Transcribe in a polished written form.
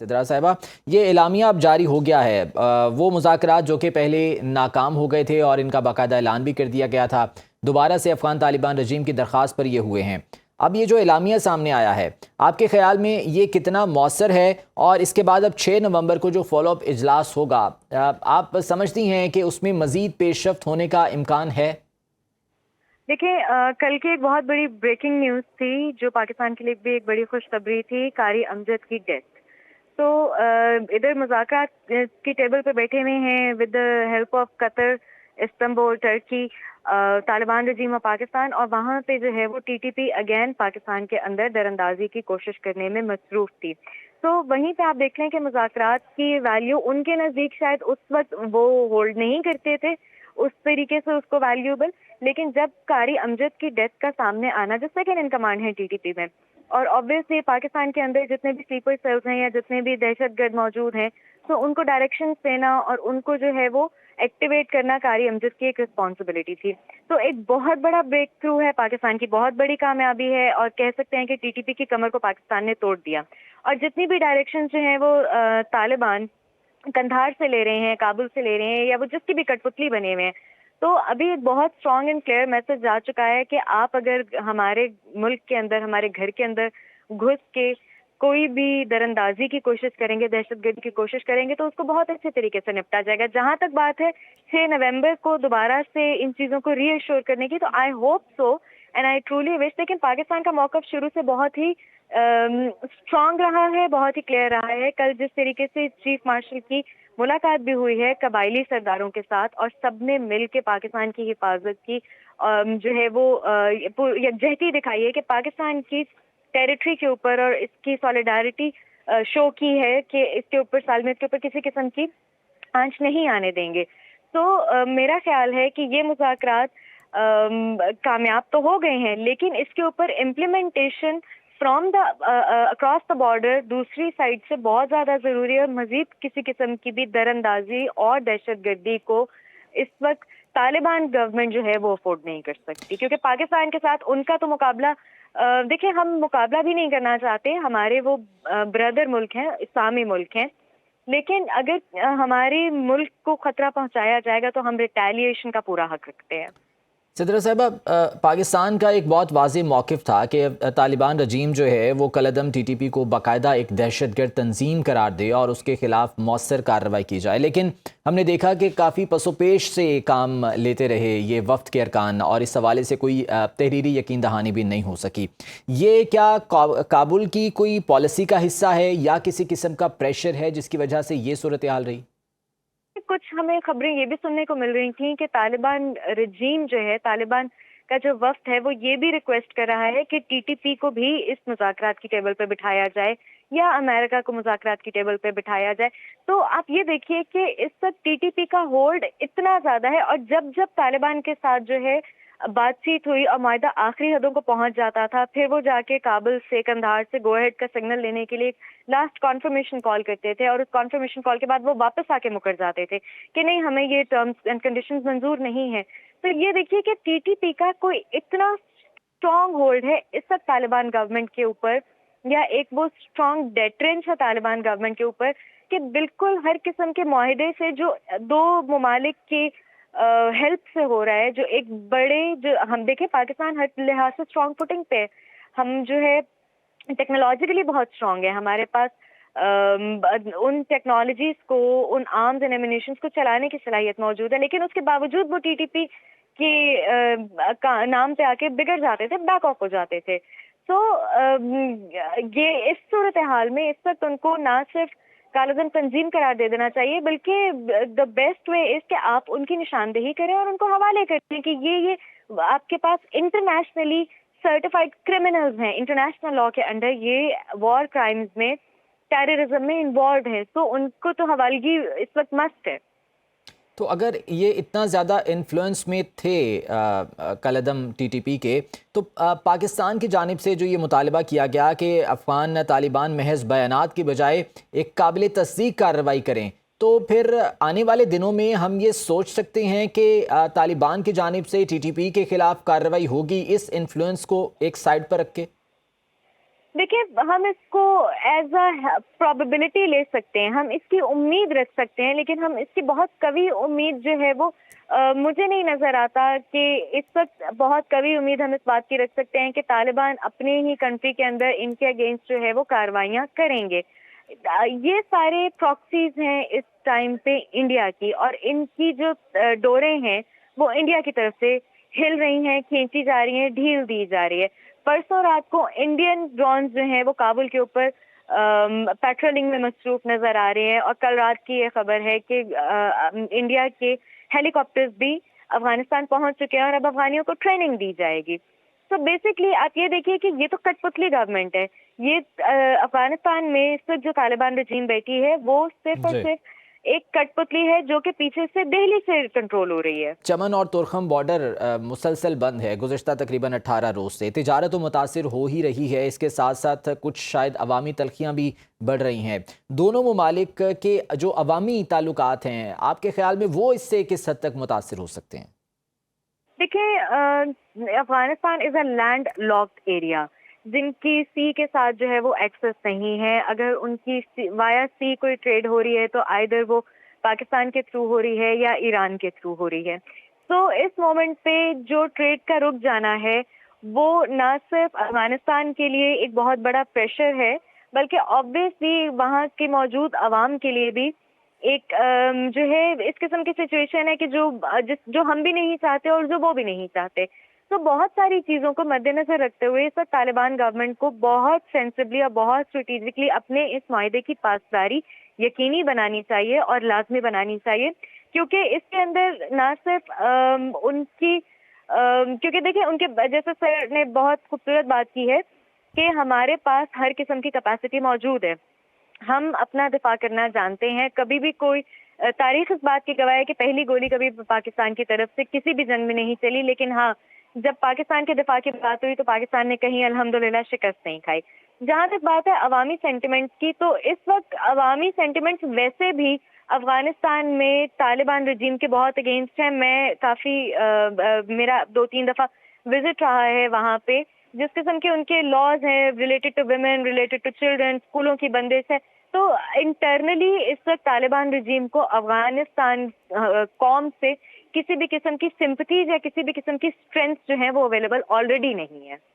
सिद्रा साहिबा, ये एलामिया अब जारी हो गया है। वो मुज़ाकरात जो कि पहले नाकाम हो गए थे और इनका बाकायदा ऐलान भी कर दिया गया था, दोबारा से अफ़गान तालिबान रजीम की दरख्वास्त पर ये हुए हैं। अब ये जो एलामिया सामने आया है, आपके ख्याल में ये कितना मौसर है? और इसके बाद अब 6 नवंबर को जो फॉलोअप इजलास होगा, आप समझती हैं कि उसमें मज़ीद पेशरफ्त होने का इम्कान है? देखिए, कल की एक बहुत बड़ी ब्रेकिंग न्यूज़ थी जो पाकिस्तान के लिए भी एक बड़ी खुशखबरी थी, कारी अमजद की डेथ। तो इधर मुज़ाकरात की टेबल पे बैठे हुए हैं with the help of Qatar, Istanbul, Turkey, Taliban regime और पाकिस्तान, और वहाँ पे जो है वो टीटीपी अगेन पाकिस्तान के अंदर दरअंदाजी की कोशिश करने में मसरूफ़ थी। तो वहीं पे आप देख लें कि मुज़ाकरात की वैल्यू उनके नज़दीक शायद उस वक्त वो होल्ड नहीं करते थे उस तरीके से उसको वैल्यूएबल, लेकिन जब कारी अमजद की डेथ का सामने आना, जो सेकंड इन कमांड है टीटीपी में, और ऑब्वियसली पाकिस्तान के अंदर जितने भी स्लीपर सेल्स हैं या जितने भी दहशतगर्द मौजूद हैं, तो उनको डायरेक्शंस देना और उनको जो है वो एक्टिवेट करना कारी अमजद की एक रिस्पॉन्सिबिलिटी थी। तो एक बहुत बड़ा ब्रेक थ्रू है, पाकिस्तान की बहुत बड़ी कामयाबी है, और कह सकते हैं कि टीटीपी की कमर को पाकिस्तान ने तोड़ दिया। और जितनी भी डायरेक्शंस जो हैं वो तालिबान कंधार से ले रहे हैं, काबुल से ले रहे हैं, या वो जिसकी भी कठपुतली बने हुए हैं, तो अभी एक बहुत स्ट्रॉन्ग एंड क्लियर मैसेज जा चुका है कि आप अगर हमारे मुल्क के अंदर, हमारे घर के अंदर घुस के कोई भी दरअंदाजी की कोशिश करेंगे, दहशतगर्दी की कोशिश करेंगे, तो उसको बहुत अच्छे तरीके से निपटा जाएगा। जहां तक बात है 6 नवंबर को दोबारा से इन चीज़ों को रीअश्योर करने की, तो I hope so and I truly wish. लेकिन पाकिस्तान का मौक़िफ़ शुरू से बहुत ही स्ट्रॉन्ग रहा है, बहुत ही क्लियर रहा है। कल जिस तरीके से चीफ मार्शल की मुलाकात भी हुई है कबायली सरदारों के साथ, और सबने मिल के पाकिस्तान की हिफाजत की, जो है वो यकजहती दिखाई है कि पाकिस्तान की टेरिटरी के ऊपर, और इसकी सॉलिडारिटी शो की है कि इसके ऊपर सालमे के ऊपर किसी किस्म की आंच नहीं आने देंगे। तो मेरा ख्याल है कि ये मुज़ाकरात कामयाब तो हो गए हैं, लेकिन इसके ऊपर implementation from the across the border दूसरी साइड से बहुत ज़्यादा ज़रूरी है। और मज़ीद किसी किस्म की भी दरअंदाजी और दहशतगर्दी को इस वक्त तालिबान गवर्नमेंट जो है वो अफोर्ड नहीं कर सकती, क्योंकि पाकिस्तान के साथ उनका तो मुकाबला, देखिए, हम मुकाबला भी नहीं करना चाहते, हमारे वो ब्रदर मुल्क हैं, इस्लामी मुल्क हैं, लेकिन अगर हमारे मुल्क को खतरा पहुंचाया जाएगा तो हम रिटेलिएशन का पूरा हक रखते हैं। सिद्रा साहिबा, पाकिस्तान का एक बहुत वाज़ेह मौक़िफ़ था कि तालिबान रजीम जो है वो कलअदम टीटीपी को बाकायदा एक दहशतगर्द तंजीम करार दे और उसके ख़िलाफ़ मौसर कार्रवाई की जाए, लेकिन हमने देखा कि काफ़ी पसोपेश से काम लेते रहे ये वफ़द के अरकान, और इस हवाले से कोई तहरीरी यकीन दहानी भी नहीं हो सकी। ये क्या काबुल की कोई पॉलिसी का हिस्सा है या किसी किस्म का प्रेशर है जिसकी वजह से ये सूरत हाल रही? कुछ हमें खबरें ये भी सुनने को मिल रही थी कि तालिबान रजीम जो है, तालिबान का जो वफ्द है, वो ये भी रिक्वेस्ट कर रहा है कि टीटीपी को भी इस मुज़ाकरात की टेबल पे बिठाया जाए, या अमेरिका को मुज़ाकरात की टेबल पे बिठाया जाए। तो आप ये देखिए कि इस वक्त टीटीपी का होल्ड इतना ज़्यादा है, और जब जब तालिबान के साथ जो है बातचीत हुई और मायदा आखिरी हदों को पहुंच जाता था, फिर वो जाके काबुल से, कंधार से गो अहेड का सिग्नल लेने के लिए लास्ट कॉन्फर्मेशन कॉल करते थे, और उस कॉन्फर्मेशन कॉल के बाद वो वापस आके मुकर जाते थे कि नहीं, हमें ये टर्म्स एंड कंडीशंस मंजूर नहीं है। तो ये देखिए कि टीटीपी का कोई इतना स्ट्रॉन्ग होल्ड है इस वक्त तालिबान गवर्नमेंट के ऊपर, या एक वो स्ट्रॉन्ग डेटरेंस है तालिबान गवर्नमेंट के ऊपर, कि बिल्कुल हर किस्म के मुआहदे से जो दो ममालिक की हेल्प से हो रहा है, जो एक बड़े, जो हम देखें पाकिस्तान हर लिहाज से स्ट्रॉन्ग फुटिंग पे है। हम जो है टेक्नोलॉजिकली बहुत स्ट्रांग है, हमारे पास उन टेक्नोलॉजीज को, उन आर्म्स एंड एमिनेशंस को चलाने की सलाहियत मौजूद है, लेकिन उसके बावजूद वो टीटीपी के नाम पे आके बिगड़ जाते थे, बैक ऑफ हो जाते थे। तो ये इस सूरत हाल में इस वक्त उनको ना सिर्फ कालाधन तंजीम करार दे देना चाहिए, बल्कि द बेस्ट वे इज कि आप उनकी निशानदेही करें और उनको हवाले करें कि ये आपके पास इंटरनेशनली सर्टिफाइड क्रिमिनल्स हैं, इंटरनेशनल लॉ के अंडर ये वॉर क्राइम्स में, टेररिज्म में इन्वॉल्व हैं, तो उनको तो हवालगी इस वक्त मस्ट है। तो अगर ये इतना ज़्यादा इन्फ्लुएंस में थे कलअदम टीटीपी के, तो पाकिस्तान की जानिब से जो ये मुतालबा किया गया कि अफ़गान तालिबान महज बयानात की बजाय एक काबिल तस्दीक कार्रवाई करें, तो फिर आने वाले दिनों में हम ये सोच सकते हैं कि तालिबान की जानिब से टीटीपी के ख़िलाफ़ कार्रवाई होगी, इस इन्फ्लुएंस को एक साइड पर रख के? دیکھیں ہم اس کو ایز اے پرابیبلٹی لے سکتے ہیں، ہم اس کی امید رکھ سکتے ہیں، لیکن ہم اس کی بہت قوی امید جو ہے وہ مجھے نہیں نظر آتا کہ اس وقت بہت قوی امید ہم اس بات کی رکھ سکتے ہیں کہ طالبان اپنے ہی کنٹری کے اندر ان کے اگینسٹ جو ہے وہ کارروائیاں کریں گے۔ یہ سارے پراکسیز ہیں اس ٹائم پہ انڈیا کی، اور ان کی جو ڈوریں ہیں وہ انڈیا کی طرف سے ہل رہی ہیں، کھینچی جا رہی ہیں، ڈھیل دی جا رہی ہے۔ پرسوں رات کو انڈین ڈرونز جو ہیں وہ کابل کے اوپر پیٹرولنگ میں مصروف نظر آ رہے ہیں، اور کل رات کی یہ خبر ہے کہ انڈیا کے ہیلی کاپٹرز بھی افغانستان پہنچ چکے ہیں اور اب افغانیوں کو ٹریننگ دی جائے گی۔ تو بیسکلی آپ یہ دیکھیے کہ یہ تو کٹ پتلی گورنمنٹ ہے، یہ افغانستان میں اس وقت جو طالبان رجیم بیٹھی ہے وہ صرف اور جی، صرف ایک کٹ پتلی ہے جو کہ پیچھے سے دہلی سے کنٹرول ہو رہی ہے۔ چمن اور تورخم بارڈر مسلسل بند ہے گزشتہ تقریباً 18 روز سے، تجارت تو متاثر ہو ہی رہی ہے، اس کے ساتھ ساتھ کچھ شاید عوامی تلخیاں بھی بڑھ رہی ہیں۔ دونوں ممالک کے جو عوامی تعلقات ہیں آپ کے خیال میں وہ اس سے کس حد تک متاثر ہو سکتے ہیں؟ دیکھیں افغانستان از اے لینڈ لاکڈ ایریا، جن کی سی کے ساتھ جو ہے وہ ایکسس نہیں ہے۔ اگر ان کی وایا سی کوئی ٹریڈ ہو رہی ہے تو آئیدر وہ پاکستان کے تھرو ہو رہی ہے یا ایران کے تھرو ہو رہی ہے۔ تو اس مومنٹ پہ جو ٹریڈ کا رک جانا ہے وہ نہ صرف افغانستان کے لیے ایک بہت بڑا پریشر ہے، بلکہ آبویسلی وہاں کے موجود عوام کے لیے بھی ایک جو ہے اس قسم کی سچویشن ہے کہ جو ہم بھی نہیں چاہتے اور جو وہ بھی نہیں چاہتے۔ تو بہت ساری چیزوں کو مد نظر رکھتے ہوئے اس وقت طالبان گورنمنٹ کو بہت سینسبلی اور بہت اسٹریٹجکلی اپنے اس معاہدے کی پاسداری یقینی بنانی چاہیے اور لازمی بنانی چاہیے، کیونکہ اس کے اندر نہ صرف ان کی کیونکہ دیکھیں ان کے جیسے سر نے بہت خوبصورت بات کی ہے کہ ہمارے پاس ہر قسم کی کیپیسٹی موجود ہے، ہم اپنا دفاع کرنا جانتے ہیں۔ کبھی بھی کوئی تاریخ اس بات کی گواہ ہے کہ پہلی گولی کبھی پاکستان کی طرف سے کسی بھی جنگ میں نہیں چلی، لیکن ہاں جب پاکستان کے دفاع کی بات ہوئی تو پاکستان نے کہیں الحمدللہ شکست نہیں کھائی۔ جہاں تک بات ہے عوامی سینٹیمنٹس کی، تو اس وقت عوامی سینٹیمنٹس ویسے بھی افغانستان میں طالبان رجیم کے بہت اگینسٹ ہیں۔ میں کافی میرا 2-3 دفعہ وزٹ رہا ہے وہاں پہ، جس قسم کے ان کے لاز ہیں related to women, related to children, اسکولوں کی بندش ہے۔ تو انٹرنلی اس وقت طالبان رجیم کو افغانستان قوم سے کسی بھی قسم کی سمپتیز یا کسی بھی قسم کی اسٹرینتھ جو ہیں وہ اویلیبل آلریڈی نہیں ہے۔